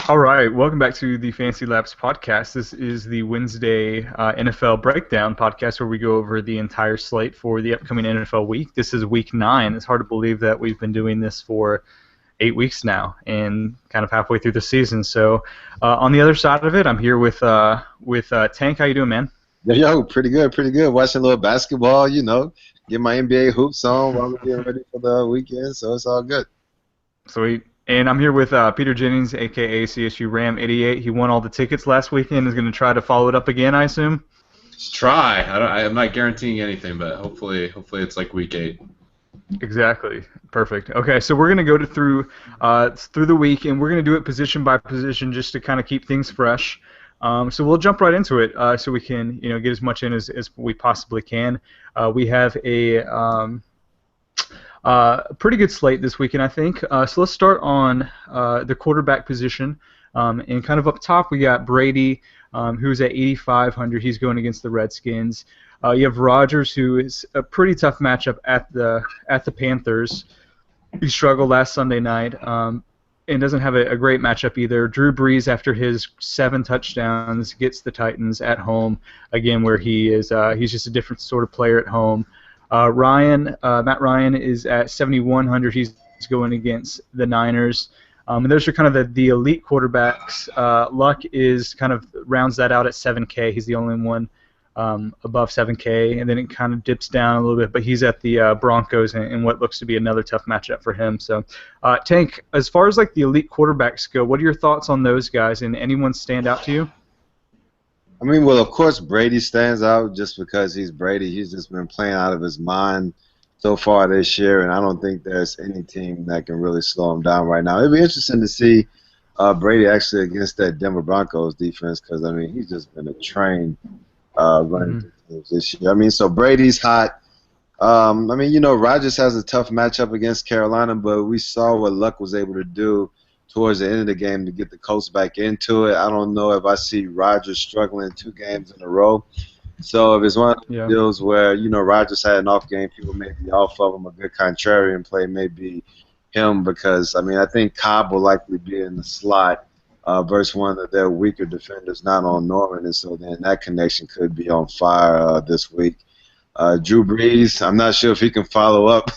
All right, welcome back to the Fancy Labs podcast. This is the Wednesday NFL breakdown podcast where we go over the entire slate for the upcoming NFL week. This is week 9. It's hard to believe that we've been doing this for 8 weeks now and kind of halfway through the season. So on the other side of it, I'm here with Tank. How you doing, man? Yo, pretty good, pretty good. Watching a little basketball, get my NBA hoops on while we're getting ready for the weekend, so it's all good. Sweet. And I'm here with Peter Jennings, a.k.a. CSU Ram 88. He won all the tickets last weekend. Is going to try to follow it up again, I assume? Just try. I'm not guaranteeing anything, but hopefully it's like week 8. Exactly. Perfect. Okay, so we're going to go through the week, and we're going to do it position by position just to kind of keep things fresh. So we'll jump right into it so we can get as much in as we possibly can. We have a pretty good slate this weekend, I think. So let's start on the quarterback position. And kind of up top, we got Brady, who's at 8,500. He's going against the Redskins. You have Rodgers, who is a pretty tough matchup at the Panthers. He struggled last Sunday night and doesn't have a great matchup either. Drew Brees, after his 7 touchdowns, gets the Titans at home, again, where he's just a different sort of player at home. Matt Ryan is at 7,100. He's going against the Niners. And those are kind of the elite quarterbacks. Luck is kind of rounds that out at 7K. He's the only one above 7K, and then it kind of dips down a little bit. But he's at the Broncos in what looks to be another tough matchup for him. So, Tank, as far as like the elite quarterbacks go, what are your thoughts on those guys? And anyone stand out to you? I mean, well, of course, Brady stands out just because he's Brady. He's just been playing out of his mind so far this year, and I don't think there's any team that can really slow him down right now. It'd be interesting to see Brady actually against that Denver Broncos defense because, I mean, he's just been a train running this year. I mean, so Brady's hot. I mean, Rodgers has a tough matchup against Carolina, but we saw what Luck was able to do towards the end of the game to get the Colts back into it. I don't know if I see Rodgers struggling 2 games in a row. So if it's one of the deals where, Rodgers had an off game, people may be off of him, a good contrarian play may be him because, I mean, I think Cobb will likely be in the slot versus one of their weaker defenders, not on Norman, and so then that connection could be on fire this week. Drew Brees, I'm not sure if he can follow up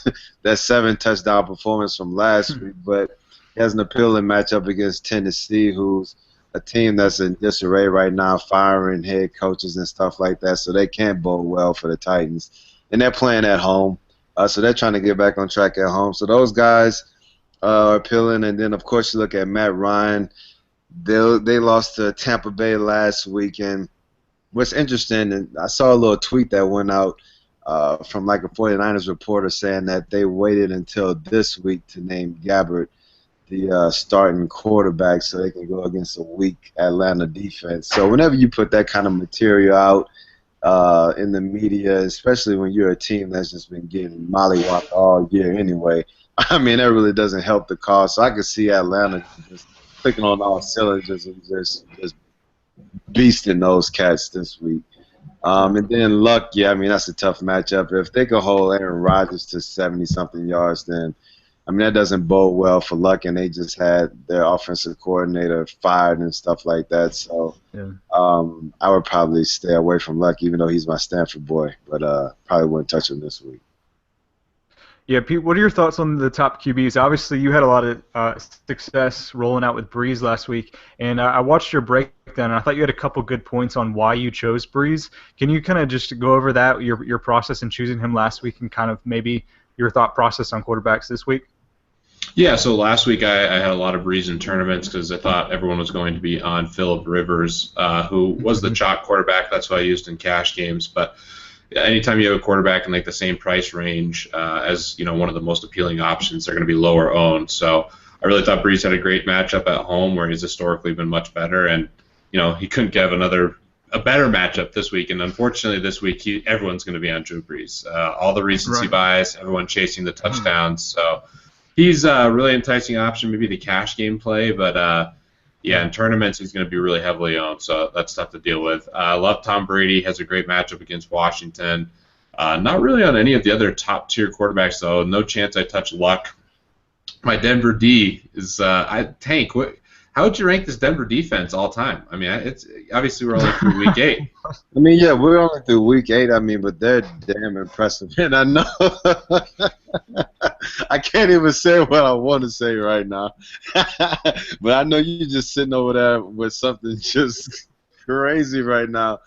that 7-touchdown performance from last week, but he has an appealing matchup against Tennessee, who's a team that's in disarray right now, firing head coaches and stuff like that, so they can't bode well for the Titans. And they're playing at home, so they're trying to get back on track at home. So those guys are appealing. And then, of course, you look at Matt Ryan. They lost to Tampa Bay last weekend. What's interesting, and I saw a little tweet that went out from like a 49ers reporter saying that they waited until this week to name Gabbert the starting quarterback so they can go against a weak Atlanta defense. So whenever you put that kind of material out in the media, especially when you're a team that's just been getting mollywopped all year anyway, I mean, that really doesn't help the cause. So I could see Atlanta just clicking on all cylinders and just beasting those cats this week. And then Luck, yeah, I mean, that's a tough matchup. If they could hold Aaron Rodgers to 70-something yards, then I mean, that doesn't bode well for Luck, and they just had their offensive coordinator fired and stuff like that. So I would probably stay away from Luck, even though he's my Stanford boy, but probably wouldn't touch him this week. Yeah, Pete, what are your thoughts on the top QBs? Obviously, you had a lot of success rolling out with Breeze last week, and I watched your breakdown, and I thought you had a couple good points on why you chose Breeze. Can you kind of just go over that, your process in choosing him last week, and kind of maybe your thought process on quarterbacks this week? Yeah, so last week I had a lot of Breeze in tournaments because I thought everyone was going to be on Phillip Rivers, who was the chalk quarterback. That's who I used in cash games. But anytime you have a quarterback in like the same price range as one of the most appealing options, they're going to be lower owned. So I really thought Breeze had a great matchup at home where he's historically been much better, and he couldn't get a better matchup this week. And unfortunately, this week everyone's going to be on Drew Brees. All the recency bias, everyone chasing the touchdowns. So he's a really enticing option, maybe the cash game play, but in tournaments he's going to be really heavily owned, so that's tough to deal with. I love Tom Brady, has a great matchup against Washington. Not really on any of the other top-tier quarterbacks, though. No chance I touch Luck. My Denver D is Tank. how would you rank this Denver defense all time? I mean, it's obviously we're only through week 8. I mean, yeah, we're only through week 8. I mean, but they're damn impressive, and I know I can't even say what I want to say right now. But I know you're just sitting over there with something just crazy right now,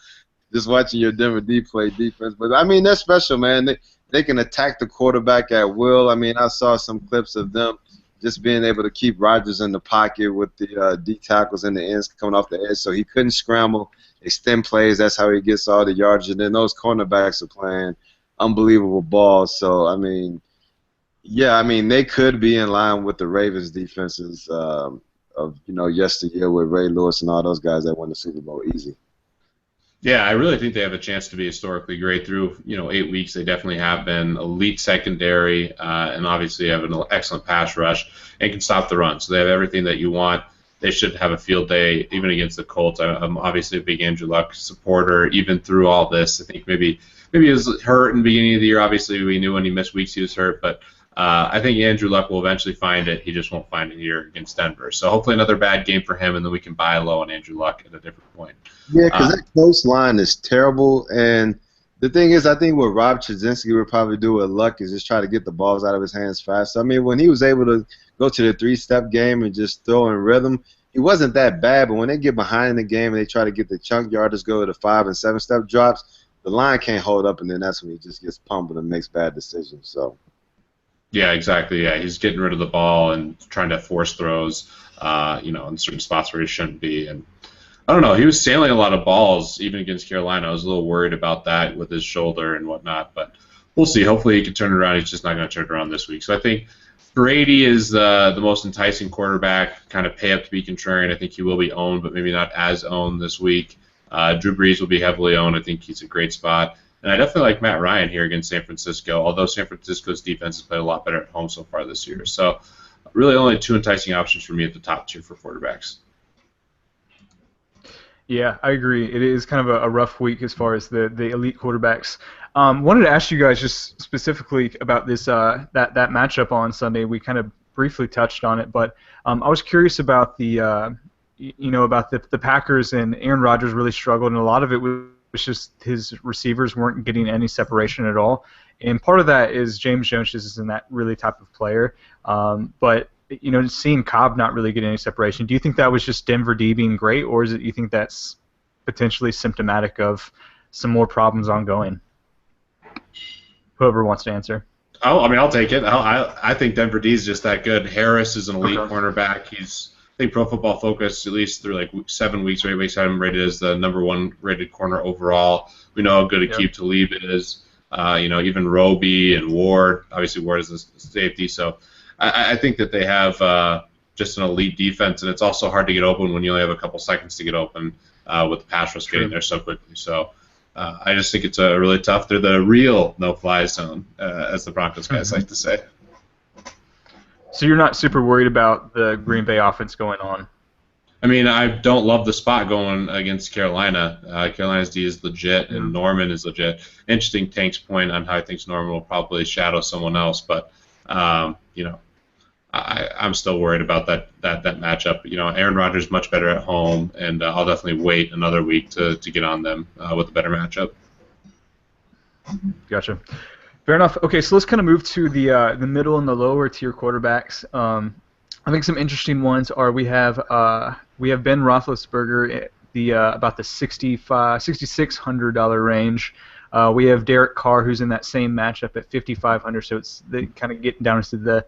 just watching your Denver D play defense. But I mean, they're special, man. They can attack the quarterback at will. I mean, I saw some clips of them just being able to keep Rodgers in the pocket with the D tackles and the ends coming off the edge, so he couldn't scramble, extend plays. That's how he gets all the yards. And then those cornerbacks are playing unbelievable ball. So I mean, yeah, I mean they could be in line with the Ravens defenses of yesteryear with Ray Lewis and all those guys that won the Super Bowl easy. Yeah, I really think they have a chance to be historically great through 8 weeks. They definitely have been elite secondary, and obviously have an excellent pass rush and can stop the run. So they have everything that you want. They should have a field day even against the Colts. I'm obviously a big Andrew Luck supporter even through all this. I think maybe he was hurt in the beginning of the year. Obviously, we knew when he missed weeks he was hurt, but I think Andrew Luck will eventually find it. He just won't find it here against Denver. So hopefully another bad game for him, and then we can buy low on Andrew Luck at a different point. Yeah, because that close line is terrible. And the thing is, I think what Rob Chudzinski would probably do with Luck is just try to get the balls out of his hands fast. I mean, when he was able to go to the 3-step game and just throw in rhythm, he wasn't that bad. But when they get behind in the game and they try to get the chunk yarders go to the 5- and 7-step drops, the line can't hold up, and then that's when he just gets pummeled and makes bad decisions. So. Yeah, exactly. Yeah, he's getting rid of the ball and trying to force throws, in certain spots where he shouldn't be. And I don't know, he was sailing a lot of balls even against Carolina. I was a little worried about that with his shoulder and whatnot, but we'll see. Hopefully he can turn it around. He's just not going to turn it around this week. So I think Brady is the most enticing quarterback, kind of pay up to be contrarian. I think he will be owned, but maybe not as owned this week. Drew Brees will be heavily owned. I think he's a great spot. And I definitely like Matt Ryan here against San Francisco, although San Francisco's defense has played a lot better at home so far this year. So really only 2 enticing options for me at the top tier for quarterbacks. Yeah, I agree. It is kind of a rough week as far as the elite quarterbacks. Wanted to ask you guys just specifically about this that matchup on Sunday. We kind of briefly touched on it, but I was curious about the Packers, and Aaron Rodgers really struggled, and a lot of it was just his receivers weren't getting any separation at all. And part of that is James Jones isn't that really type of player. But seeing Cobb not really get any separation, do you think that was just Denver D being great, or is it you think that's potentially symptomatic of some more problems ongoing? Whoever wants to answer. I'll take it. I think Denver D is just that good. Harris is an elite cornerback. I think Pro Football Focus, at least through like 7 weeks or 8 weeks, had him rated as the #1 rated corner overall. We know how good Aqib Talib is. Even Roby and Ward. Obviously, Ward is a safety. So I think that they have just an elite defense, and it's also hard to get open when you only have a couple seconds to get open with the pass rush getting there so quickly. So I just think it's a really tough. They're the real no-fly zone, as the Broncos guys like to say. So you're not super worried about the Green Bay offense going on? I mean, I don't love the spot going against Carolina. Carolina's D is legit, and Norman is legit. Interesting Tank's point on how he thinks Norman will probably shadow someone else, but I'm still worried about that matchup. Aaron Rodgers is much better at home, and I'll definitely wait another week to get on them with a better matchup. Gotcha. Fair enough. Okay, so let's kind of move to the middle and the lower tier quarterbacks. I think some interesting ones are we have Ben Roethlisberger at about the $6,600 range. We have Derek Carr, who's in that same matchup at $5,500. So it's kind of getting down to the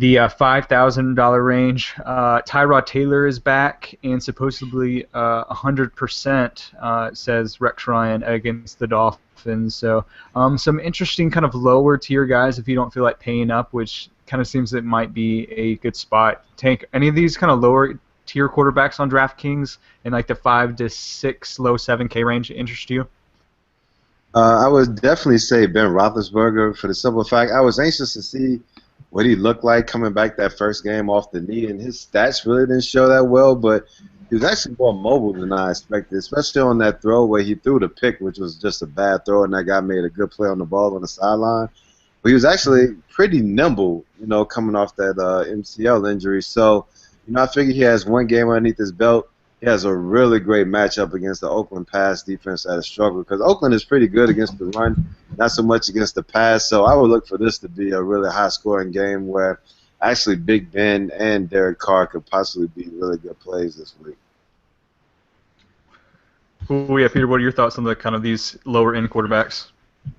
$5,000 range. Tyrod Taylor is back, and supposedly 100% says Rex Ryan against the Dolphins. So some interesting kind of lower tier guys if you don't feel like paying up, which kind of seems it might be a good spot. Tank, any of these kind of lower tier quarterbacks on DraftKings in like the 5 to 6, low 7K range interest you? I would definitely say Ben Roethlisberger for the simple fact I was anxious to see what he looked like coming back that first game off the knee, and his stats really didn't show that well, but he was actually more mobile than I expected, especially on that throw where he threw the pick, which was just a bad throw, and that guy made a good play on the ball on the sideline. But he was actually pretty nimble, coming off that MCL injury. So I figure he has one game underneath his belt. He has a really great matchup against the Oakland pass defense at a struggle because Oakland is pretty good against the run, not so much against the pass. So I would look for this to be a really high-scoring game where actually Big Ben and Derek Carr could possibly be really good plays this week. Well, yeah, Peter, what are your thoughts on the kind of these lower-end quarterbacks? I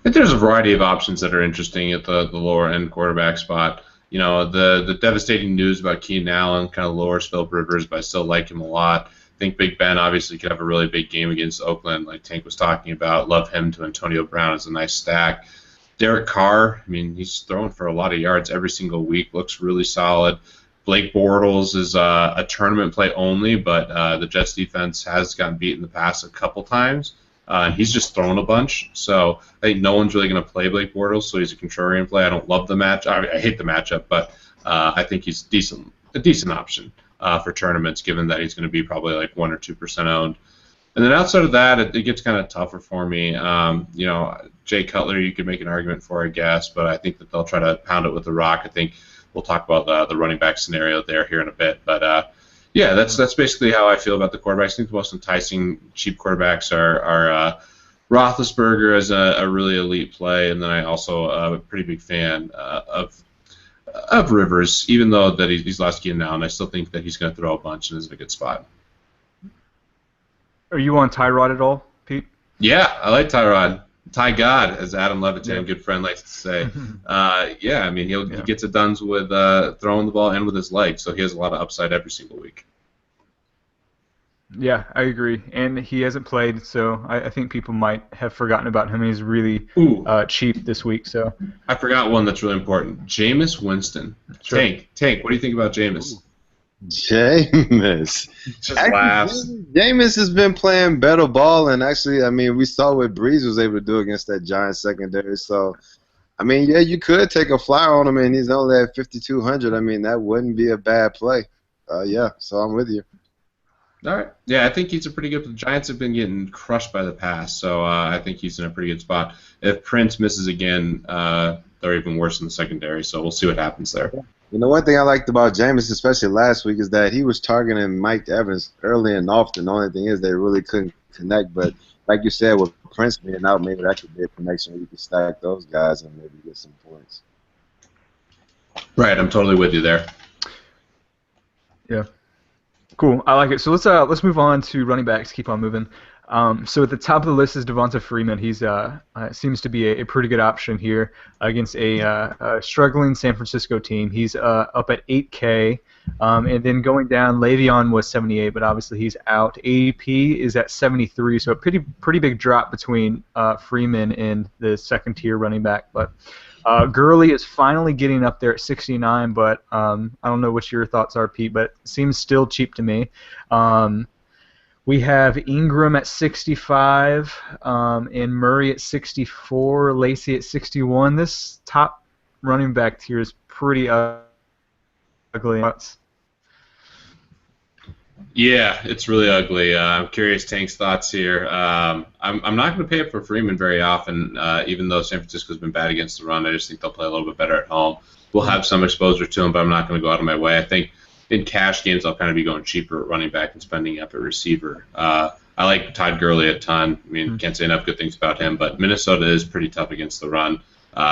think there's a variety of options that are interesting at the lower end quarterback spot. The devastating news about Keenan Allen kind of lowers Philip Rivers, but I still like him a lot. I think Big Ben obviously could have a really big game against Oakland, like Tank was talking about. Love him to Antonio Brown as a nice stack. Derek Carr, I mean, he's throwing for a lot of yards every single week, looks really solid. Blake Bortles is a tournament play only, but the Jets defense has gotten beat in the past a couple times. And he's just thrown a bunch, so I think no one's really going to play Blake Bortles, so he's a contrarian play. I don't love the match. I hate the matchup, but I think he's a decent option for tournaments, given that he's going to be probably like 1 or 2% owned. And then outside of that, it gets kind of tougher for me. Jay Cutler, you could make an argument for, I guess, but I think that they'll try to pound it with the rock. I think we'll talk about the running back scenario there here in a bit, but. Yeah, that's basically how I feel about the quarterbacks. I think the most enticing cheap quarterbacks are Roethlisberger as a really elite play, and then I also am a pretty big fan of Rivers, even though that he's lost Keenan now, and I still think that he's going to throw a bunch and is in a good spot. Are you on Tyrod at all, Pete? Yeah, I like Tyrod. Ty God, as Adam Levitan, good friend, likes to say. I mean, he gets it done with throwing the ball and with his legs, so he has a lot of upside every single week. Yeah, I agree. And he hasn't played, so I think people might have forgotten about him. He's really cheap this week. So I forgot one that's really important. Jameis Winston. Sure. Tank, what do you think about Jameis? Jameis. Just laughs. Jameis has been playing better ball, and actually, I mean, we saw what Breeze was able to do against that Giants secondary. So, I mean, yeah, you could take a flyer on him, and he's only at 5,200. I mean, that wouldn't be a bad play. So I'm with you. All right. Yeah, I think he's a pretty good. The Giants have been getting crushed by the pass, so I think he's in a pretty good spot. If Prince misses again, they're even worse in the secondary, so we'll see what happens there. One thing I liked about Jameis, especially last week, is that he was targeting Mike Evans early and often. The only thing is they really couldn't connect. But like you said, with Prince being out, maybe that could be a connection where you can stack those guys and maybe get some points. Right, I'm totally with you there. Yeah. Cool. I like it. So let's move on to running backs. Keep on moving. So at the top of the list is Devonta Freeman. He's seems to be a pretty good option here against a struggling San Francisco team. He's up at 8K, and then going down, Le'Veon was 78, but obviously he's out. ADP is at 73, so a pretty big drop between Freeman and the second tier running back. But Gurley is finally getting up there at 69, but I don't know what your thoughts are, Pete, but it seems still cheap to me. We have Ingram at 65, and Murray at 64, Lacey at 61. This top running back tier is pretty ugly. Yeah, it's really ugly. I'm curious Tank's thoughts here. I'm not going to pay up for Freeman very often, even though San Francisco's been bad against the run. I just think they'll play a little bit better at home. We'll have some exposure to him, but I'm not going to go out of my way. I think in cash games, I'll kind of be going cheaper at running back and spending up at receiver. I like Todd Gurley a ton. I mean, can't say enough good things about him, but Minnesota is pretty tough against the run.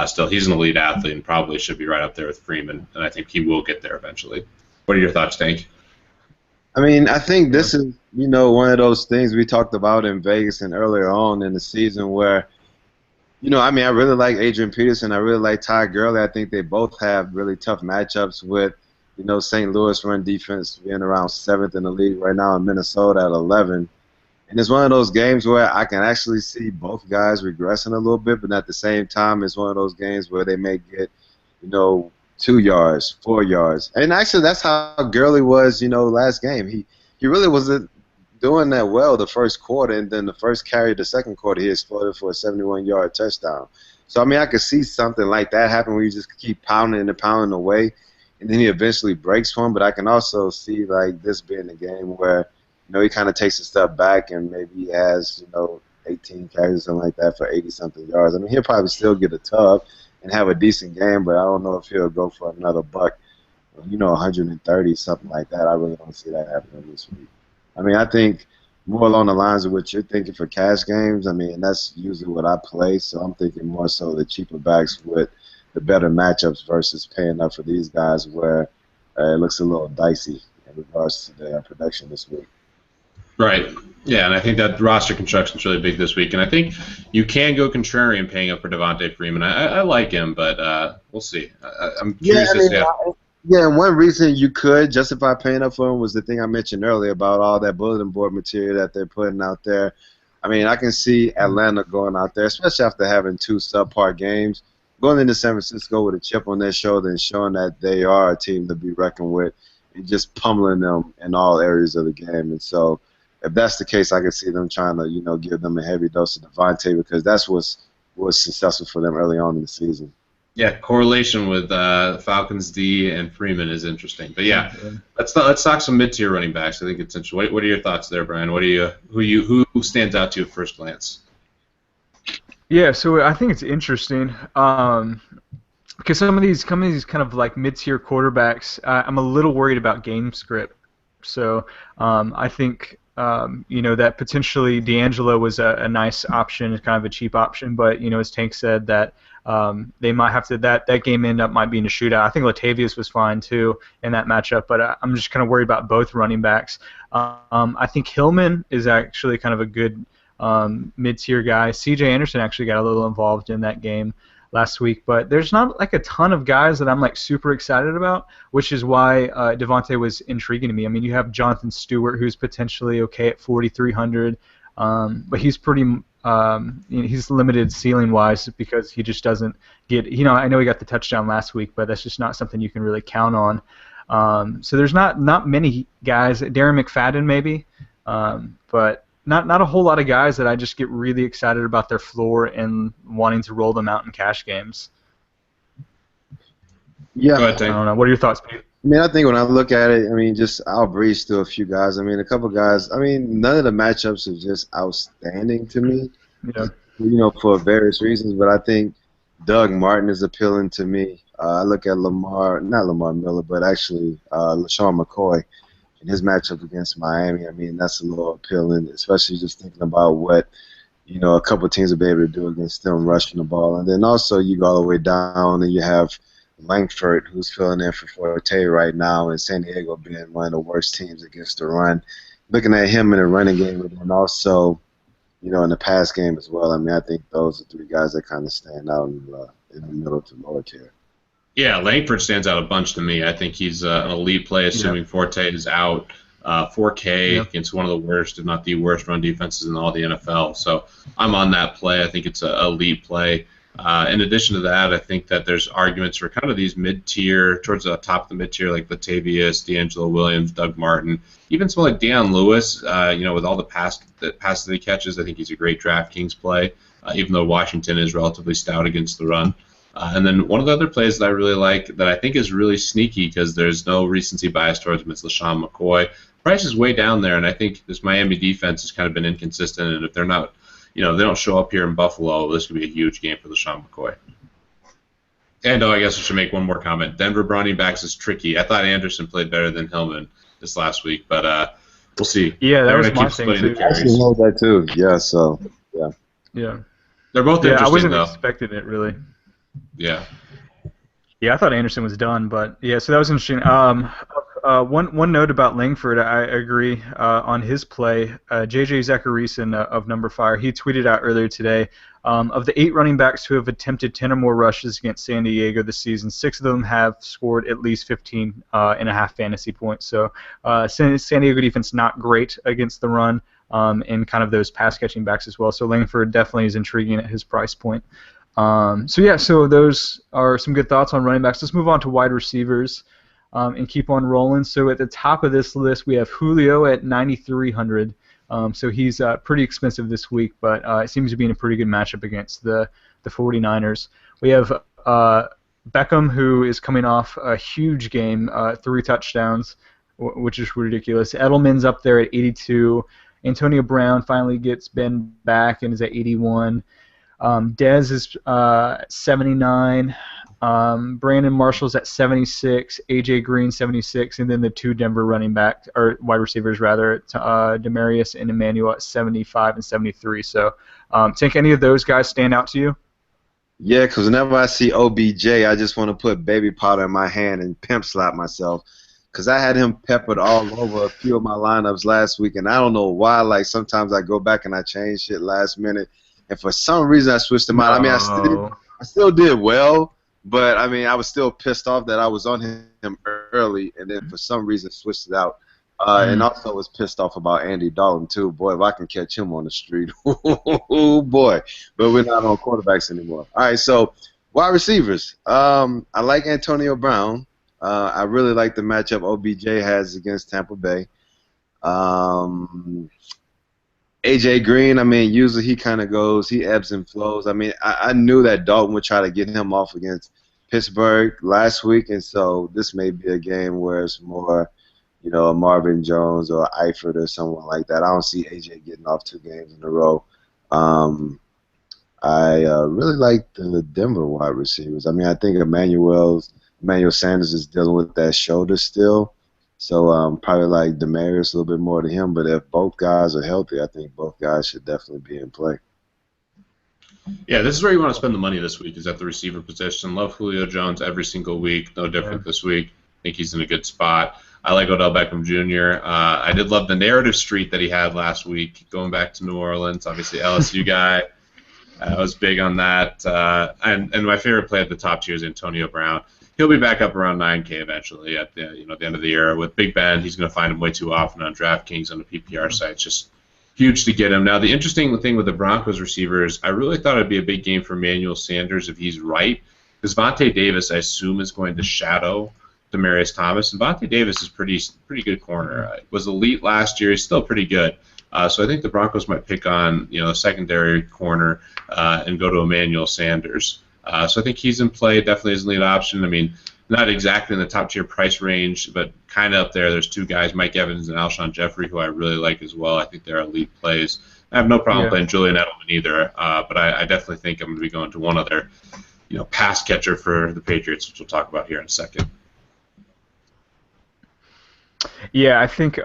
Still, he's an elite athlete and probably should be right up there with Freeman, and I think he will get there eventually. What are your thoughts, Tank? I mean, I think this is, one of those things we talked about in Vegas and earlier on in the season where, I mean, I really like Adrian Peterson. I really like Ty Gurley. I think they both have really tough matchups with, St. Louis run defense being around 7th in the league right now in Minnesota at 11. And it's one of those games where I can actually see both guys regressing a little bit, but at the same time, it's one of those games where they may get, 2 yards, 4 yards. And actually, that's how Gurley was, last game. He really wasn't doing that well the first quarter, and then the first carry, the second quarter, he exploded for a 71-yard touchdown. So, I mean, I could see something like that happen where you just keep pounding and pounding away, and then he eventually breaks one. But I can also see, like, this being a game where, he kind of takes a step back and maybe he has, 18 carries or something like that for 80-something yards. I mean, he'll probably still get a tub and have a decent game, but I don't know if he'll go for another buck. 130, something like that. I really don't see that happening this week. I mean, I think more along the lines of what you're thinking for cash games. I mean, that's usually what I play, so I'm thinking more so the cheaper backs with the better matchups versus paying up for these guys where it looks a little dicey in regards to their production this week. Right. Yeah, and I think that roster construction is really big this week. And I think you can go contrarian paying up for Devontae Freeman. I like him, but we'll see. I'm curious to see. Yeah, and one reason you could justify paying up for him was the thing I mentioned earlier about all that bulletin board material that they're putting out there. I mean, I can see Atlanta going out there, especially after having two subpar games, going into San Francisco with a chip on their shoulder and showing that they are a team to be reckoned with and just pummeling them in all areas of the game. And so if that's the case, I can see them trying to, give them a heavy dose of Devontae because that's was successful for them early on in the season. Yeah, correlation with Falcons D and Freeman is interesting. But yeah, let's talk some mid-tier running backs. I think it's interesting. What are your thoughts there, Brian? Who stands out to you at first glance? Yeah, so I think it's interesting because some of these kind of like mid-tier quarterbacks, I'm a little worried about game script. So I think that potentially D'Angelo was a nice option, kind of a cheap option, but as Tank said that. They might have to that game end up might be in a shootout. I think Latavius was fine too in that matchup, but I'm just kind of worried about both running backs. I think Hillman is actually kind of a good mid-tier guy. C.J. Anderson actually got a little involved in that game last week, but there's not like a ton of guys that I'm like super excited about, which is why Devontae was intriguing to me. I mean, you have Jonathan Stewart, who's potentially okay at 4,300, but he's pretty. He's limited ceiling-wise because he just doesn't get. I know he got the touchdown last week, but that's just not something you can really count on. So there's not many guys. Darren McFadden maybe, but not a whole lot of guys that I just get really excited about their floor and wanting to roll them out in cash games. Yeah, go ahead, Tank. I don't know. What are your thoughts, Pete? I mean, I think when I look at it, I mean, I'll breeze through a few guys. I mean, a couple guys. I mean, none of the matchups are just outstanding to me. Yeah. For various reasons. But I think Doug Martin is appealing to me. I look at not Lamar Miller, but actually LaShawn McCoy in his matchup against Miami. I mean, that's a little appealing, especially just thinking about what a couple teams will be able to do against them rushing the ball. And then also you go all the way down and you have Langford, who's filling in for Forte right now, and San Diego being one of the worst teams against the run. Looking at him in the running game, and also, in the pass game as well. I mean, I think those are three guys that kind of stand out in the middle to lower tier. Yeah, Langford stands out a bunch to me. I think he's an elite play, assuming Forte is out. 4K against one of the worst, if not the worst, run defenses in all the NFL. So I'm on that play. I think it's an elite play. In addition to that, I think that there's arguments for kind of these mid-tier, towards the top of the mid-tier, like Latavius, D'Angelo Williams, Doug Martin, even someone like Deion Lewis, with all the passes that he catches. I think he's a great DraftKings play, even though Washington is relatively stout against the run. And then one of the other plays that I really like that I think is really sneaky because there's no recency bias towards him is LaShawn McCoy. Price is way down there, and I think this Miami defense has kind of been inconsistent, and if they're not they don't show up here in Buffalo, this could be a huge game for LaShawn McCoy. And I guess I should make one more comment. Denver running backs is tricky. I thought Anderson played better than Hillman this last week, but we'll see. Yeah, that was my thing too. I actually know that too. Yeah, so yeah. Yeah. They're both interesting, I wasn't though. expecting it really. Yeah. Yeah, I thought Anderson was done, but yeah, so that was interesting. One note about Langford, I agree on his play. J.J. Zacharyson of Number Fire, he tweeted out earlier today, of the 8 running backs who have attempted 10 or more rushes against San Diego this season, 6 of them have scored at least 15 and a half fantasy points. So San Diego defense not great against the run and kind of those pass-catching backs as well. So Langford definitely is intriguing at his price point. So those are some good thoughts on running backs. Let's move on to wide receivers and keep on rolling. So at the top of this list, we have Julio at 9,300. So he's pretty expensive this week, but it seems to be in a pretty good matchup against the 49ers. We have Beckham, who is coming off a huge game, 3 touchdowns, which is ridiculous. Edelman's up there at 82. Antonio Brown finally gets Ben back and is at 81. Dez is 79. Brandon Marshall's at 76, AJ Green 76, and then the two Denver running back or wide receivers rather, Demarius and Emmanuel at 75 and 73. So, think any of those guys stand out to you? Yeah, because whenever I see OBJ, I just want to put baby powder in my hand and pimp slap myself. Because I had him peppered all over a few of my lineups last week, and I don't know why. Like, sometimes I go back and I change shit last minute, and for some reason I switched him out. I mean, I still did well, but, I mean, I was still pissed off that I was on him early, and then for some reason switched it out. And also was pissed off about Andy Dalton, too. Boy, if I can catch him on the street, oh, boy. But we're not on quarterbacks anymore. All right, so wide receivers. I like Antonio Brown. I really like the matchup OBJ has against Tampa Bay. AJ Green, I mean, usually he kind of goes, he ebbs and flows. I mean, I knew that Dalton would try to get him off against Pittsburgh last week, and so this may be a game where it's more, you know, a Marvin Jones or Eifert or someone like that. I don't see AJ getting off 2 games in a row. I really like the Denver wide receivers. I mean, I think Emmanuel Sanders is dealing with that shoulder still. So probably like Demarius a little bit more to him. But if both guys are healthy, I think both guys should definitely be in play. Yeah, this is where you want to spend the money this week, is at the receiver position. Love Julio Jones every single week. No different this week. I think he's in a good spot. I like Odell Beckham Jr. I did love the narrative streak that he had last week, going back to New Orleans. Obviously, LSU guy. I was big on that. And my favorite play at the top tier is Antonio Brown. He'll be back up around 9K eventually at the end of the year. With Big Ben, he's going to find him way too often on DraftKings on the PPR site. It's just huge to get him. Now, the interesting thing with the Broncos receivers, I really thought it'd be a big game for Emmanuel Sanders if he's right, because Vontae Davis, I assume, is going to shadow Demaryius Thomas, and Vontae Davis is pretty good corner. Was elite last year. He's still pretty good. So I think the Broncos might pick on a secondary corner and go to Emmanuel Sanders. So I think he's in play. Definitely is a lead option. I mean, not exactly in the top tier price range, but kind of up there. There's 2 guys, Mike Evans and Alshon Jeffrey, who I really like as well. I think they're elite plays. I have no problem playing Julian Edelman either, but I definitely think I'm going to be going to one other, pass catcher for the Patriots, which we'll talk about here in a second. Yeah, I think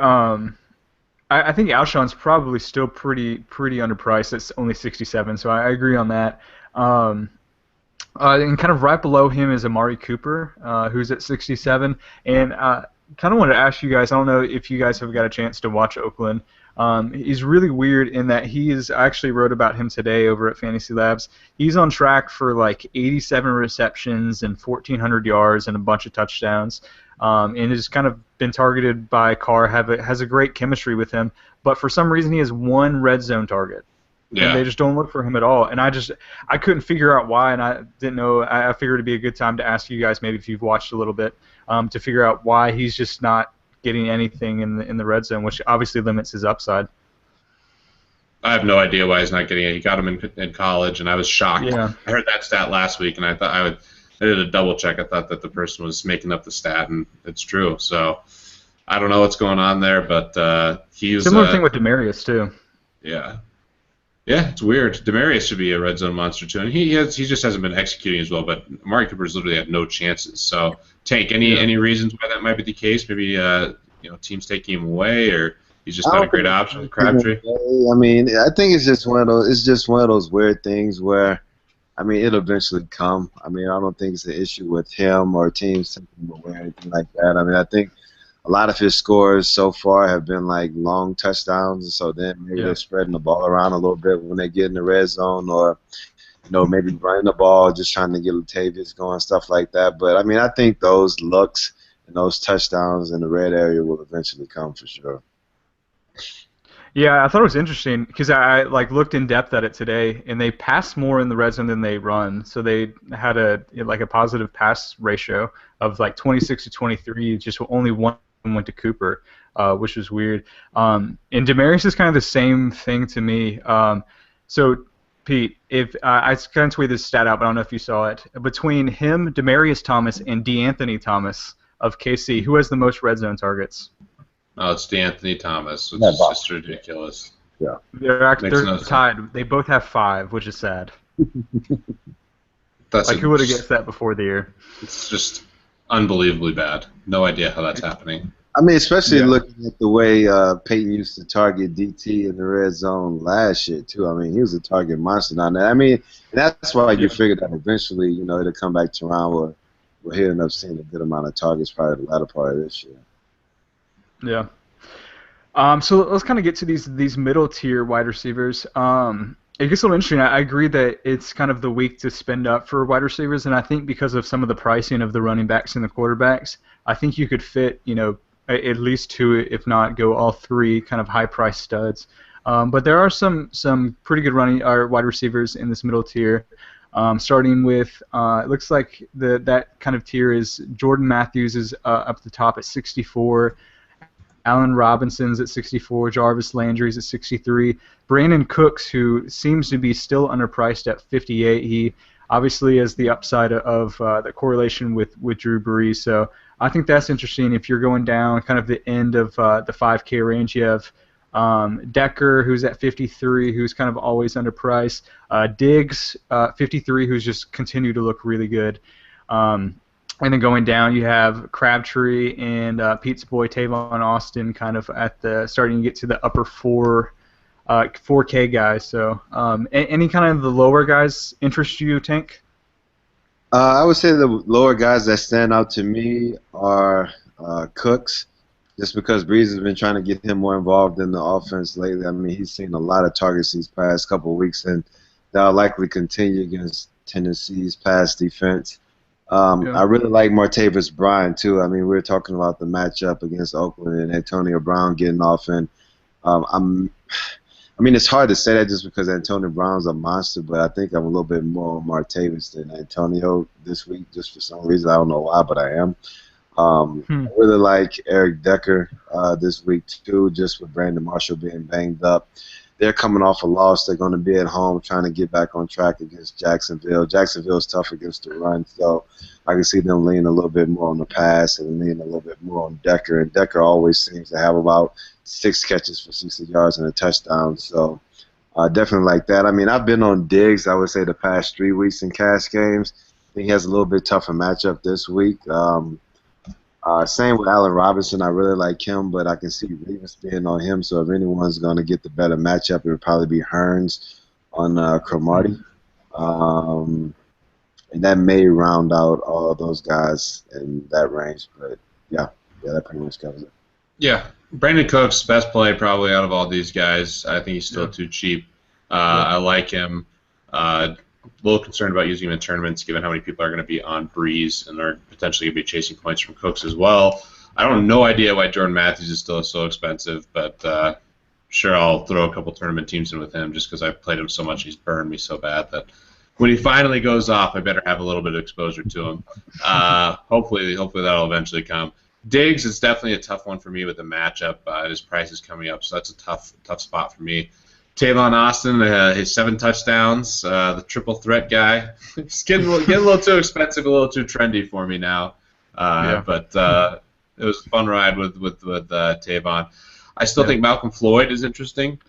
I think Alshon's probably still pretty underpriced. It's only 67, so I agree on that. And kind of right below him is Amari Cooper, who's at 67. And kind of wanted to ask you guys, I don't know if you guys have got a chance to watch Oakland. He's really weird in that I actually wrote about him today over at Fantasy Labs. He's on track for like 87 receptions and 1,400 yards and a bunch of touchdowns. And has kind of been targeted by Carr, has a great chemistry with him, but for some reason he has 1 red zone target. Yeah. And they just don't look for him at all. And I couldn't figure out why, and I didn't know. I figured it'd be a good time to ask you guys, maybe if you've watched a little bit, to figure out why he's just not getting anything in the red zone, which obviously limits his upside. I have no idea why he's not getting it. He got him in college, and I was shocked. Yeah. I heard that stat last week, and I thought I did a double check. I thought that the person was making up the stat, and it's true. So I don't know what's going on there, but he's similar thing with Demarius too. Yeah. Yeah, it's weird. Demarius should be a red zone monster too, and he just hasn't been executing as well. But Amari Cooper's literally had no chances. So, Tank, any reasons why that might be the case? Maybe teams taking him away, or he's just not a great option with Crabtree. I mean, I think it's just one of those weird things where, I mean, it'll eventually come. I mean, I don't think it's an issue with him or teams taking him away or anything like that. I mean, I think a lot of his scores so far have been like long touchdowns, so then maybe they're spreading the ball around a little bit when they get in the red zone, or maybe running the ball, just trying to get Latavius going, stuff like that. But I mean, I think those looks and those touchdowns in the red area will eventually come for sure. Yeah, I thought it was interesting because I looked in depth at it today, and they pass more in the red zone than they run. So they had a positive pass ratio of like 26 to 23. Just only 1 went to Cooper, which was weird. And Demarius is kind of the same thing to me. So, Pete, if I kind of tweeted this stat out, but I don't know if you saw it. Between him, Demarius Thomas, and DeAnthony Thomas of KC, who has the most red zone targets? Oh, it's DeAnthony Thomas, which is just ridiculous. Yeah, they're tied. They both have 5, which is sad. That's Like, who would have guessed that before the year? It's just unbelievably bad. No idea how that's happening. I mean, especially Yeah. looking at the way Peyton used to target DT in the red zone last year too. I mean, he was a target monster down there. I mean, that's why you figured that eventually, it'll come back to around where he'll end up seeing a good amount of targets probably the latter part of this year. Yeah. So let's kind of get to these middle tier wide receivers. It gets a little interesting. I agree that it's kind of the week to spend up for wide receivers, and I think because of some of the pricing of the running backs and the quarterbacks, I think you could fit, at least two, if not go all three, kind of high price studs. But there are some pretty good wide receivers in this middle tier. Starting with, it looks like that kind of tier is Jordan Matthews is up at the top at 64. Allen Robinson's at 64, Jarvis Landry's at 63, Brandon Cooks, who seems to be still underpriced at 58. He obviously has the upside of the correlation with Drew Brees, so I think that's interesting. If you're going down kind of the end of the 5K range, you have Decker, who's at 53, who's kind of always underpriced. Diggs, 53, who's just continued to look really good. And then going down, you have Crabtree and Pete's boy Tavon Austin, kind of at the starting to get to the upper 4K guys. So, any kind of the lower guys interest you, Tank? I would say the lower guys that stand out to me are Cooks, just because Breeze has been trying to get him more involved in the offense lately. I mean, he's seen a lot of targets these past couple of weeks, and that'll likely continue against Tennessee's pass defense. I really like Martavis Bryant, too. I mean, we were talking about the matchup against Oakland and Antonio Brown getting off, and I mean, it's hard to say that just because Antonio Brown's a monster, but I think I'm a little bit more on Martavis than Antonio this week, just for some reason. I don't know why, but I am. I really like Eric Decker this week, too, just with Brandon Marshall being banged up. They're coming off a loss. They're going to be at home trying to get back on track against Jacksonville. Jacksonville's tough against the run, so I can see them leaning a little bit more on the pass and leaning a little bit more on Decker. And Decker always seems to have about 6 catches for 60 yards and a touchdown, so definitely like that. I mean, I've been on Diggs, I would say, the past 3 weeks in cash games. I think he has a little bit tougher matchup this week. Same with Allen Robinson. I really like him, but I can see Ravens being on him. So if anyone's going to get the better matchup, it would probably be Hearns on Cromartie. And that may round out all of those guys in that range. But, yeah, that pretty much covers it. Yeah, Brandon Cooks, best play probably out of all these guys. I think he's still too cheap. I like him. A little concerned about using him in tournaments, given how many people are going to be on Breeze and are potentially going to be chasing points from Cooks as well. I don't have no idea why Jordan Matthews is still so expensive, but sure, I'll throw a couple tournament teams in with him just because I've played him so much. He's burned me so bad that when he finally goes off, I better have a little bit of exposure to him. Hopefully that'll eventually come. Diggs is definitely a tough one for me with the matchup. His price is coming up, so that's a tough spot for me. Tavon Austin, his 7 touchdowns, the triple threat guy. It's getting a little too expensive, a little too trendy for me now. But it was a fun ride with Tavon. I still think Malcolm Floyd is interesting.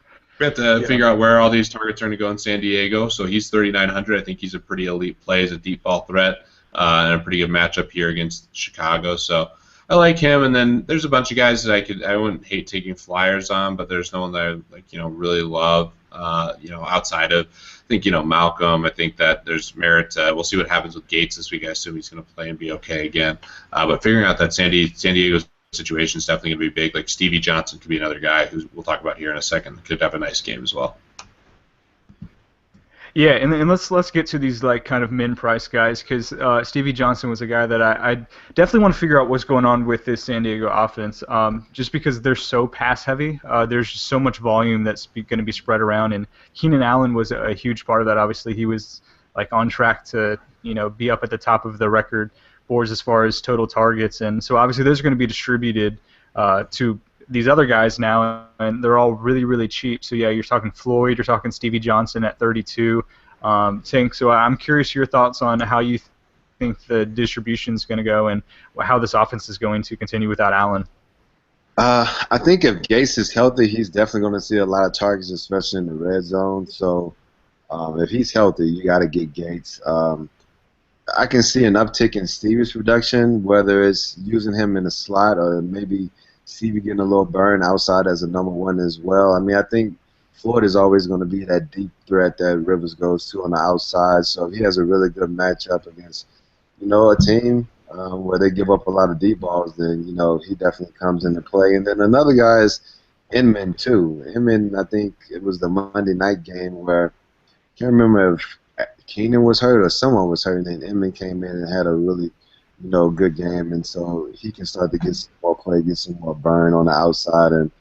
We have to figure out where all these targets are going to go in San Diego. So he's 3,900. I think he's a pretty elite play as a deep ball threat and a pretty good matchup here against Chicago. So I like him, and then there's a bunch of guys that I wouldn't hate taking flyers on, but there's no one that I really love. Outside of I think Malcolm. I think that there's merit. We'll see what happens with Gates this week. I assume he's going to play and be okay again. But figuring out that San Diego situation is definitely going to be big. Like Stevie Johnson could be another guy who we'll talk about here in a second. Could have a nice game as well. Yeah, and let's get to these kind of min price guys, because Stevie Johnson was a guy that I definitely want to figure out what's going on with this San Diego offense. Just because they're so pass heavy, there's just so much volume that's going to be spread around, and Keenan Allen was a huge part of that. Obviously, he was on track to be up at the top of the record boards as far as total targets, and so obviously those are going to be distributed to these other guys now, and they're all really, really cheap. So, yeah, you're talking Floyd, you're talking Stevie Johnson at 32. Tank, so I'm curious your thoughts on how you think the distribution is going to go and how this offense is going to continue without Allen. I think if Gates is healthy, he's definitely going to see a lot of targets, especially in the red zone. So if he's healthy, you got to get Gates. I can see an uptick in Stevie's production, whether it's using him in the slot or maybe Stevie getting a little burn outside as a number one as well. I mean, I think Floyd is always going to be that deep threat that Rivers goes to on the outside. So if he has a really good matchup against, a team where they give up a lot of deep balls, then, he definitely comes into play. And then another guy is Inman, too. Inman, I think it was the Monday night game where I can't remember if Keenan was hurt or someone was hurt, and then Inman came in and had a really, good game. And so he can start to get some more play, get some more burn on the outside, and,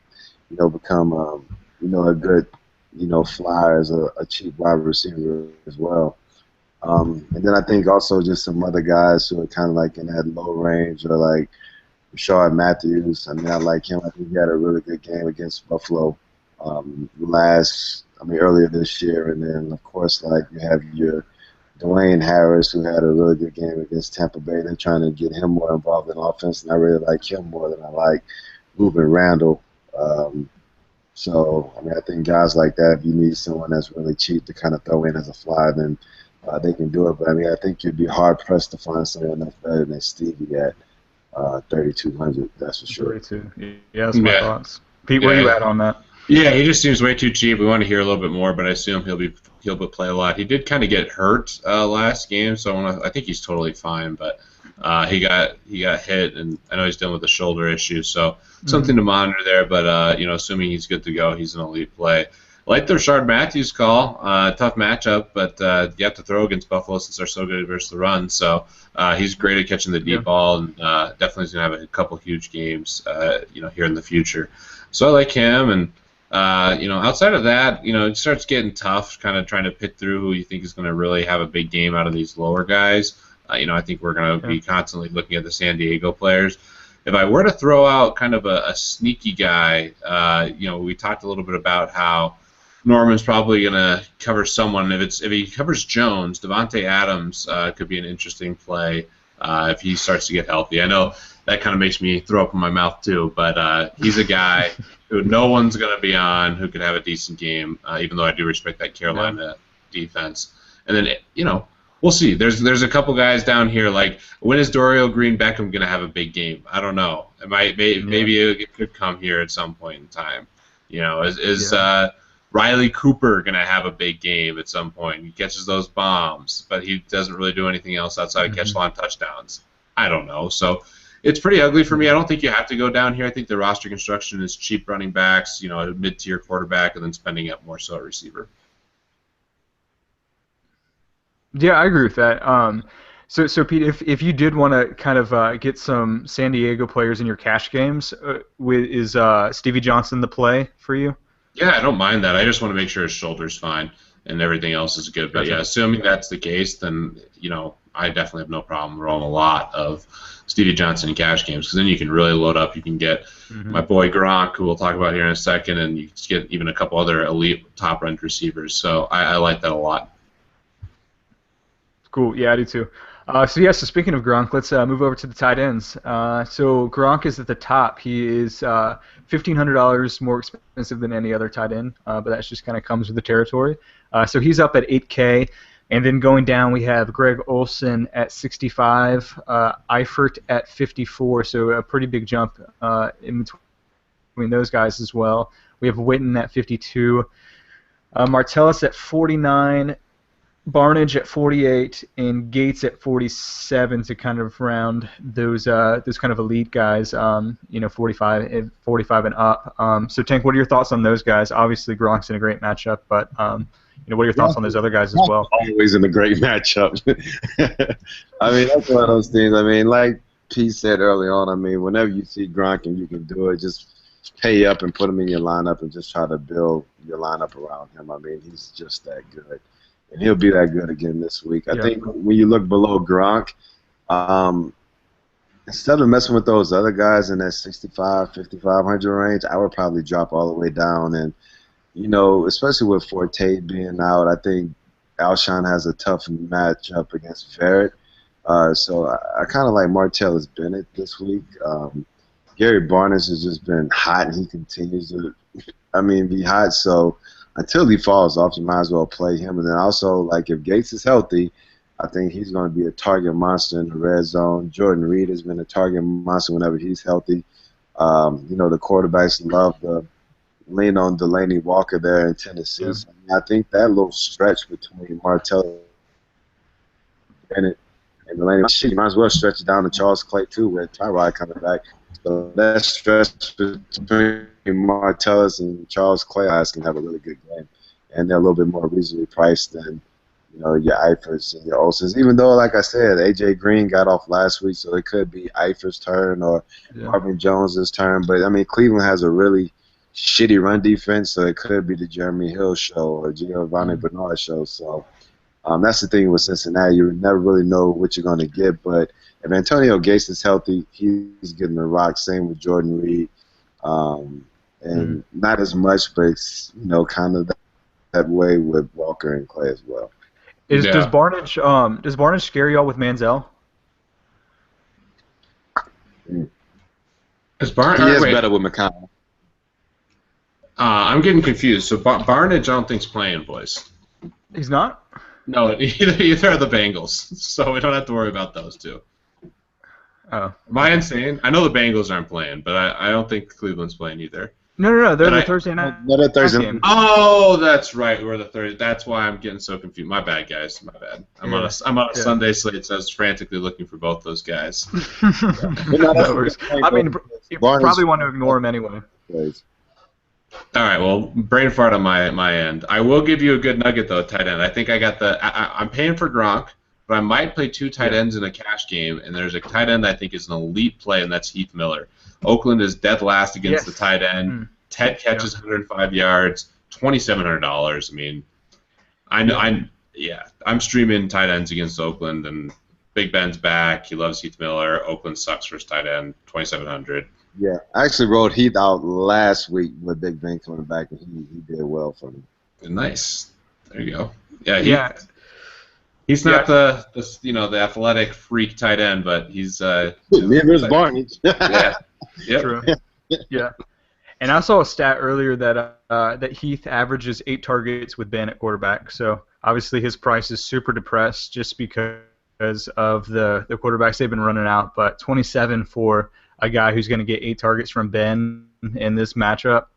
become, a good, flyer as a cheap wide receiver as well. And then I think also just some other guys who are kind of like in that low range, or like Rashard Matthews. I mean, I like him. I think he had a really good game against Buffalo earlier this year. And then, of course, like you have your Dwayne Harris, who had a really good game against Tampa Bay. They're trying to get him more involved in offense, and I really like him more than I like Ruben Randall. So, I mean, I think guys like that, if you need someone that's really cheap to kind of throw in as a fly, then they can do it. But, I mean, I think you'd be hard-pressed to find someone that's better than Stevie at 3,200, that's for sure. 32. Yeah, that's my thoughts. Pete, where are you at on that? Yeah, he just seems way too cheap. We want to hear a little bit more, but I assume he'll play a lot. He did kind of get hurt last game, so I think he's totally fine. But he got hit, and I know he's dealing with a shoulder issue, so something to monitor there. But assuming he's good to go, he's an elite play. I like the Rashard Matthews call. Tough matchup, but you have to throw against Buffalo since they're so good versus the run. So he's great at catching the deep ball, and definitely is going to have a couple huge games, here in the future. So I like him, and outside of that, it starts getting tough, kind of trying to pick through who you think is going to really have a big game out of these lower guys. I think we're going to be constantly looking at the San Diego players. If I were to throw out kind of a sneaky guy, we talked a little bit about how Norman's probably going to cover someone. If he covers Jones, Devontae Adams could be an interesting play if he starts to get healthy. I know that kind of makes me throw up in my mouth too, but he's a guy who no one's going to be on who could have a decent game, even though I do respect that Carolina defense. And then, we'll see. There's a couple guys down here, like, when is Dorial Green-Beckham going to have a big game? I don't know. Maybe it could come here at some point in time. Is Riley Cooper going to have a big game at some point? He catches those bombs, but he doesn't really do anything else outside of catch long touchdowns. I don't know. So it's pretty ugly for me. I don't think you have to go down here. I think the roster construction is cheap running backs, a mid-tier quarterback, and then spending up more so at receiver. Yeah, I agree with that. So Pete, if you did want to kind of get some San Diego players in your cash games, is Stevie Johnson the play for you? Yeah, I don't mind that. I just want to make sure his shoulder's fine and everything else is good. But yeah, assuming that's the case, then I definitely have no problem rolling a lot of Stevie Johnson in cash games, because then you can really load up. You can get my boy Gronk, who we'll talk about here in a second, and you can get even a couple other elite top-end receivers. So I like that a lot. Cool. Yeah, I do too. So speaking of Gronk, let's move over to the tight ends. So Gronk is at the top. He is $1,500 more expensive than any other tight end, but that just kind of comes with the territory. So he's up at $8K. And then going down, we have Greg Olsen at 65, Eifert at 54, so a pretty big jump in between those guys as well. We have Witten at 52, Martellus at 49, Barnage at 48, and Gates at 47 to kind of round those kind of elite guys, 45 and up. So Tank, what are your thoughts on those guys? Obviously, Gronk's in a great matchup, but what are your thoughts on those other guys as well? Always in a great matchup. I mean, that's one of those things. I mean, like Pete said early on, I mean, whenever you see Gronk and you can do it, just pay up and put him in your lineup and just try to build your lineup around him. I mean, he's just that good. And he'll be that good again this week. I think when you look below Gronk, instead of messing with those other guys in that 65, 5,500 range, I would probably drop all the way down. And, especially with Forte being out, I think Alshon has a tough matchup against Verrett. So I kind of like Martellus Bennett this week. Gary Barnes has just been hot, and he continues to, be hot. So until he falls off, you might as well play him. And then also, like, if Gates is healthy, I think he's going to be a target monster in the red zone. Jordan Reed has been a target monster whenever he's healthy. The quarterbacks love to lean on Delaney Walker there in Tennessee. Yeah. So, I think that little stretch between Martell Bennett and Delaney, you might as well stretch it down to Charles Clay too, with Tyrod coming back. So that stretch between Martellus and Charles Clay guys can have a really good game, and they're a little bit more reasonably priced than your Eifers and your Olsons. Even though, like I said, A.J. Green got off last week, so it could be Eifers' turn or Marvin Jones' turn. But, I mean, Cleveland has a really shitty run defense, so it could be the Jeremy Hill show or Giovanni Bernard show. So that's the thing with Cincinnati. You never really know what you're going to get. But if Antonio Gates is healthy, he's getting the rock. Same with Jordan Reed. And not as much, but it's, kind of that way with Walker and Clay as well. Does Barnage scare y'all with Manziel? Is Barnage? He is better with McConnell. I'm getting confused. So Barnage, I don't think's playing, boys. He's not? No, either are the Bengals. So we don't have to worry about those two. Oh. Am I insane? I know the Bengals aren't playing, but I don't think Cleveland's playing either. No. They're the Thursday night. They're Thursday game. Oh, that's right. We're the Thursday. That's why I'm getting so confused. My bad, guys. My bad. I'm on a Sunday slate, so I was frantically looking for both those guys. No worries. I mean, you probably want to ignore him anyway. All right. Well, brain fart on my end. I will give you a good nugget though, tight end. I think I got I'm paying for Gronk, but I might play two tight ends in a cash game, and there's a tight end I think is an elite play, and that's Heath Miller. Oakland is dead last against the tight end. 10 catches, 105 yards, $2,700. I mean, I'm streaming tight ends against Oakland, and Big Ben's back. He loves Heath Miller. Oakland sucks for his tight end, $2,700. Yeah, I actually wrote Heath out last week with Big Ben coming back, and he did well for me. Nice. There you go. Yeah. He's not the athletic freak tight end, but he's neither is Barnage. Yeah. Yep. True. Yeah. And I saw a stat earlier that Heath averages 8 targets with Ben at quarterback. So obviously his price is super depressed just because of the quarterbacks they've been running out. But 27 for a guy who's going to get 8 targets from Ben in this matchup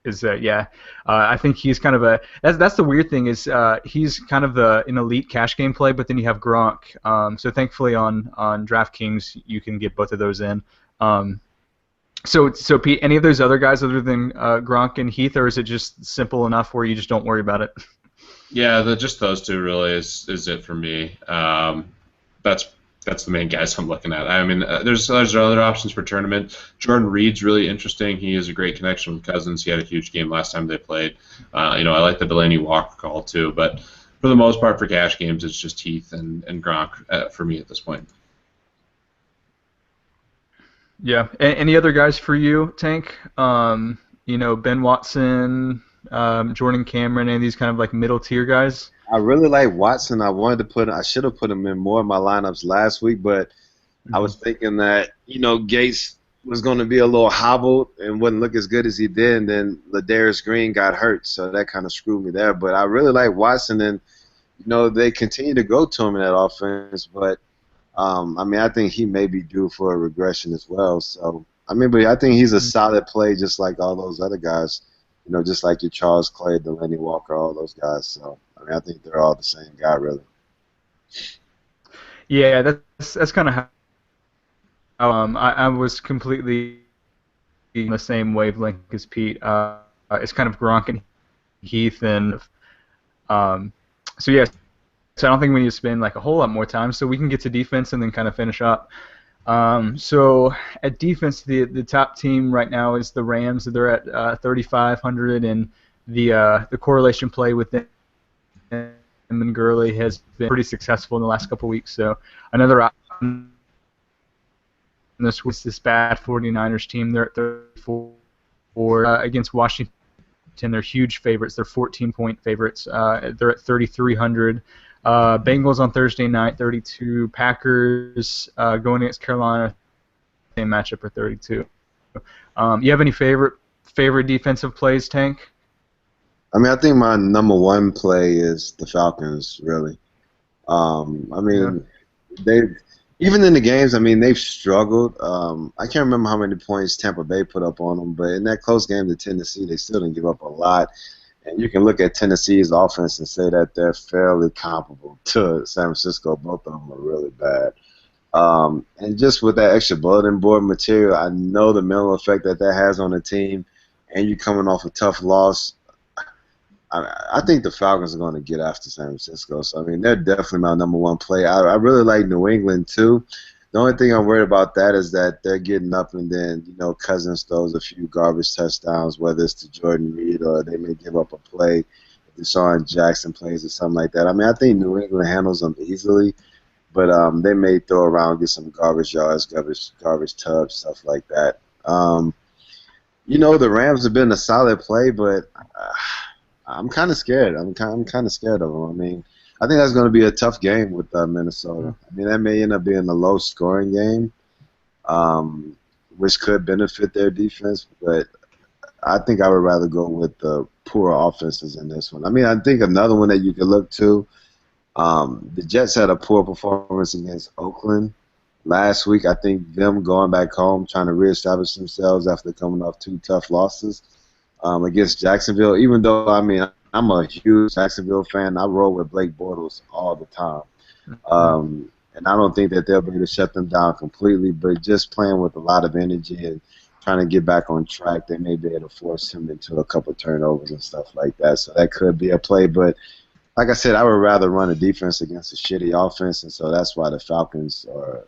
is I think he's kind of that's the weird thing is he's kind of an elite cash game play, but then you have Gronk. So thankfully on DraftKings you can get both of those in. So Pete, any of those other guys other than Gronk and Heath, or is it just simple enough where you just don't worry about it? Yeah, just those two really is it for me. That's the main guys I'm looking at. I mean, there's other options for tournament. Jordan Reed's really interesting. He has a great connection with Cousins. He had a huge game last time they played. I like the Delaney Walker call too, but for the most part for cash games, it's just Heath and Gronk for me at this point. Yeah. Any other guys for you, Tank? Ben Watson, Jordan Cameron, any of these kind of like middle tier guys? I really like Watson. I should have put him in more of my lineups last week, but I was thinking that, Gates was going to be a little hobbled and wouldn't look as good as he did, and then Ladarius Green got hurt, so that kind of screwed me there. But I really like Watson, and, they continue to go to him in that offense, but I think he may be due for a regression as well. So, but I think he's a solid play just like all those other guys, just like your Charles Clay, Delaney Walker, all those guys. So, I think they're all the same guy, really. Yeah, that's kind of how I was completely on the same wavelength as Pete. It's kind of Gronk and Heath, and so I don't think we need to spend like a whole lot more time. So we can get to defense and then kind of finish up. So at defense, the top team right now is the Rams. They're at 3,500, and the correlation play with them and Gurley has been pretty successful in the last couple weeks. So another option. This was this bad 49ers team. They're at 34 against Washington. They're huge favorites. They're 14-point favorites. They're at 3,300. Bengals on Thursday night, 32. Packers going against Carolina, same matchup at 32. You have any favorite defensive plays, Tank? I think my number one play is the Falcons, really. I Yeah. mean, they even in the games. I mean, they've struggled. I can't remember how many points Tampa Bay put up on them, but in that close game to Tennessee, they still didn't give up a lot. And you can look at Tennessee's offense and say that they're fairly comparable to San Francisco. Both of them are really bad. And just with that extra bulletin board material, I know the mental effect that that has on the team. And you coming off a tough loss, I think the Falcons are going to get after San Francisco. So, I mean, they're definitely my number one play. I really like New England, too. The only thing I'm worried about that is that they're getting up and then, Cousins throws a few garbage touchdowns, whether it's to Jordan Reed or they may give up a play if Deshaun Jackson plays or something like that. I mean, I think New England handles them easily, but they may throw around, get some garbage yards, garbage tubs, stuff like that. The Rams have been a solid play, but I'm kind of scared. I'm kind of scared of them. I mean, I think that's going to be a tough game with Minnesota. I mean, that may end up being a low-scoring game, which could benefit their defense. But I think I would rather go with the poor offenses in this one. I mean, I think another one that you could look to, the Jets had a poor performance against Oakland last week. I think them going back home, trying to reestablish themselves after coming off two tough losses against Jacksonville. Even though, I mean, I'm a huge Jacksonville fan. I roll with Blake Bortles all the time. And I don't think that they'll be able to shut them down completely, but just playing with a lot of energy and trying to get back on track, they may be able to force him into a couple of turnovers and stuff like that. So that could be a play. But like I said, I would rather run a defense against a shitty offense, and so that's why the Falcons are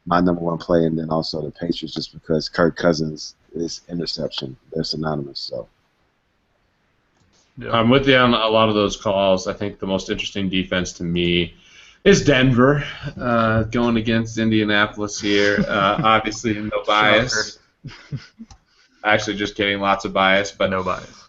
my number one play, and then also the Patriots, just because Kirk Cousins is interception. They're synonymous. So. Yeah. I'm with you on a lot of those calls. I think the most interesting defense to me is Denver going against Indianapolis here. Obviously, no bias. Actually, just kidding. Lots of bias, but no bias.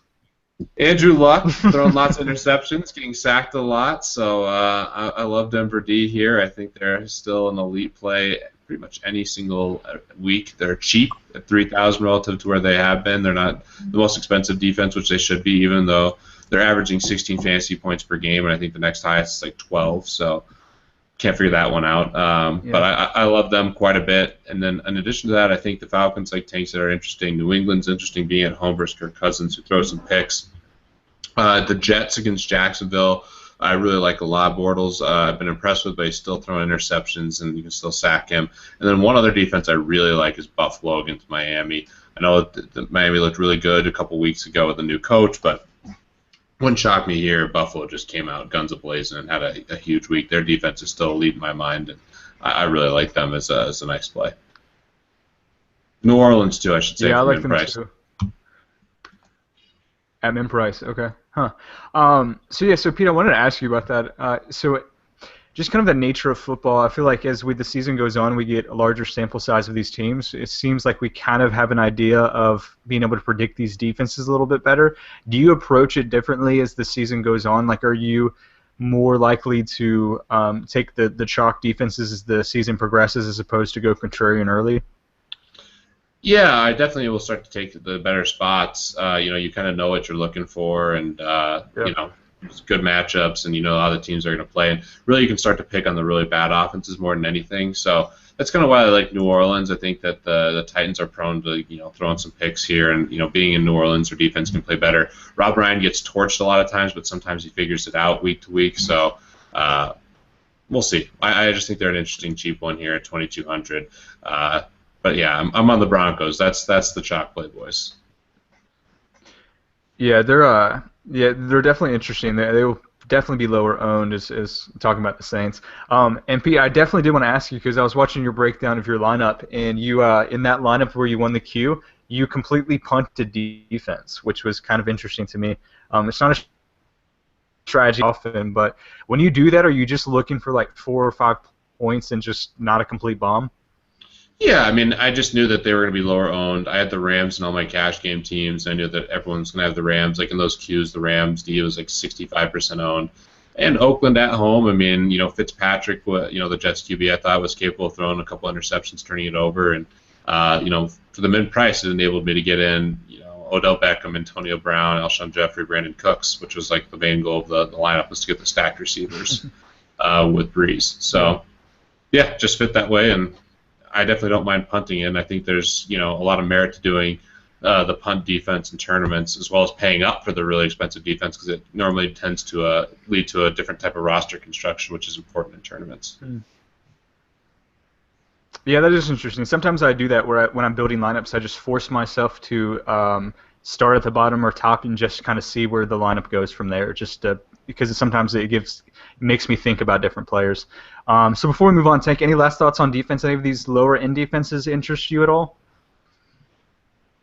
Andrew Luck throwing lots of interceptions, getting sacked a lot. So I love Denver D here. I think they're still an elite play pretty much any single week. They're cheap at $3,000 relative to where they have been. They're not the most expensive defense, which they should be, even though they're averaging 16 fantasy points per game, and I think the next highest is like 12. So can't figure that one out. But I love them quite a bit. And then in addition to that, I think the Falcons, like Tank said, are interesting. New England's interesting being at home versus Kirk Cousins, who throws some picks. The Jets against Jacksonville, I really like a lot. Bortles, I've been impressed with, but he's still throwing interceptions, and you can still sack him. And then one other defense I really like is Buffalo against Miami. I know that Miami looked really good a couple weeks ago with a new coach, but wouldn't shock me here. Buffalo just came out guns a-blazing and had a huge week. Their defense is still elite in my mind, and I really like them as a nice play. New Orleans, too, I should say. Yeah, I like them, price. too. At min price, okay. Huh. So Pete, I wanted to ask you about that. So just kind of the nature of football, I feel like as the season goes on, we get a larger sample size of these teams. It seems like we kind of have an idea of being able to predict these defenses a little bit better. Do you approach it differently as the season goes on? Like, are you more likely to take the chalk defenses as the season progresses as opposed to go contrarian early? Yeah, I definitely will start to take the better spots. You kind of know what you're looking for, and it's good matchups, and you know how the teams are going to play. And really, you can start to pick on the really bad offenses more than anything. So that's kind of why I like New Orleans. I think that the Titans are prone to throwing some picks here, and being in New Orleans, their defense can play better. Rob Ryan gets torched a lot of times, but sometimes he figures it out week to week. So we'll see. I just think they're an interesting cheap one here at 2,200. But yeah, I'm on the Broncos. That's the chalk play, boys. Yeah, they're definitely interesting. They will definitely be lower owned as talking about the Saints. And Pete, I definitely did want to ask you because I was watching your breakdown of your lineup, and you in that lineup where you won the Q, you completely punted defense, which was kind of interesting to me. It's not a strategy often, but when you do that, are you just looking for like 4 or 5 points and just not a complete bomb? Yeah, I mean, I just knew that they were going to be lower owned. I had the Rams in all my cash game teams. I knew that everyone's going to have the Rams. Like in those Qs, the Rams D was like 65% owned. And Oakland at home, I mean, Fitzpatrick, the Jets QB, I thought was capable of throwing a couple interceptions, turning it over. And, for the mid price, it enabled me to get in, Odell Beckham, Antonio Brown, Alshon Jeffrey, Brandon Cooks, which was like the main goal of the lineup was to get the stacked receivers. with Breeze. So, yeah, just fit that way, and I definitely don't mind punting in. I think there's a lot of merit to doing the punt defense in tournaments, as well as paying up for the really expensive defense, because it normally tends to lead to a different type of roster construction, which is important in tournaments. Yeah, that is interesting. Sometimes I do that where when I'm building lineups, I just force myself to start at the bottom or top and just kind of see where the lineup goes from there, just because sometimes it makes me think about different players. So before we move on, Tank, any last thoughts on defense? Any of these lower end defenses interest you at all?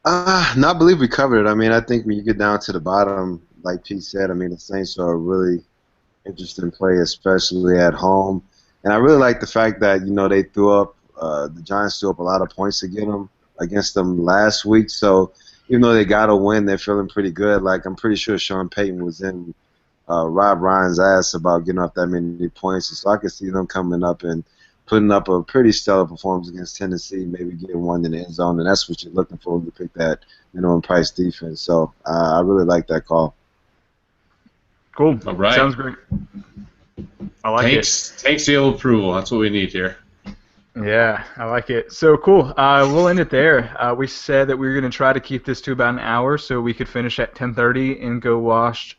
No, I believe we covered it. I mean, I think when you get down to the bottom, like Pete said, I mean, the Saints are a really interesting play, especially at home. And I really like the fact that, they the Giants threw up a lot of points against them last week. So even though they got a win, they're feeling pretty good. Like, I'm pretty sure Sean Payton was in Rob Ryan's ass about getting off that many points. And so I could see them coming up and putting up a pretty stellar performance against Tennessee, maybe getting one in the end zone, and that's what you're looking for when you pick that minimum price defense. So I really like that call. Cool. All right. Sounds great. I like it. Tank seal approval. That's what we need here. Yeah, I like it. So cool. We'll end it there. We said that we were going to try to keep this to about an hour, so we could finish at 10:30 and go watch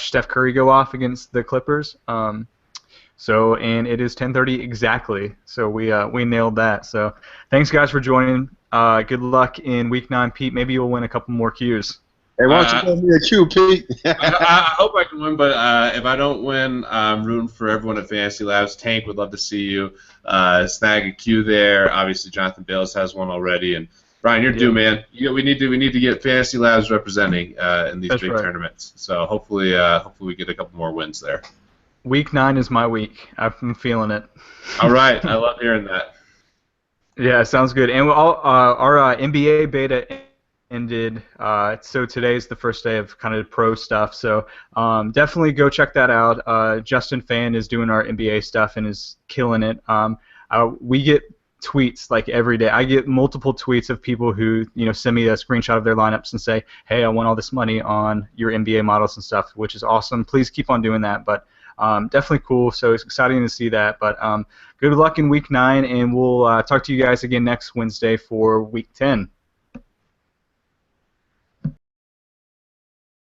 Steph Curry go off against the Clippers. And it is 10:30 exactly. So we nailed that. So thanks guys for joining. Good luck in Week 9, Pete. Maybe you'll win a couple more Qs. Hey, why don't you give me a Q, Pete? I hope I can win, but if I don't win, I'm rooting for everyone at Fantasy Labs. Tank would love to see you snag a Q there. Obviously, Jonathan Bayless has one already, and Bryan, you're due, man. We need to get Fantasy Labs representing in these big tournaments. So hopefully we get a couple more wins there. Week 9 is my week. I'm feeling it. All right, I love hearing that. Yeah, sounds good. And our NBA beta ended, so today's the first day of kind of pro stuff. So definitely go check that out. Justin Fan is doing our NBA stuff and is killing it. We get tweets like every day. I get multiple tweets of people who send me a screenshot of their lineups and say, "Hey, I won all this money on your NBA models and stuff," which is awesome. Please keep on doing that. But definitely cool. So it's exciting to see that. But good luck in Week 9, and we'll talk to you guys again next Wednesday for Week 10.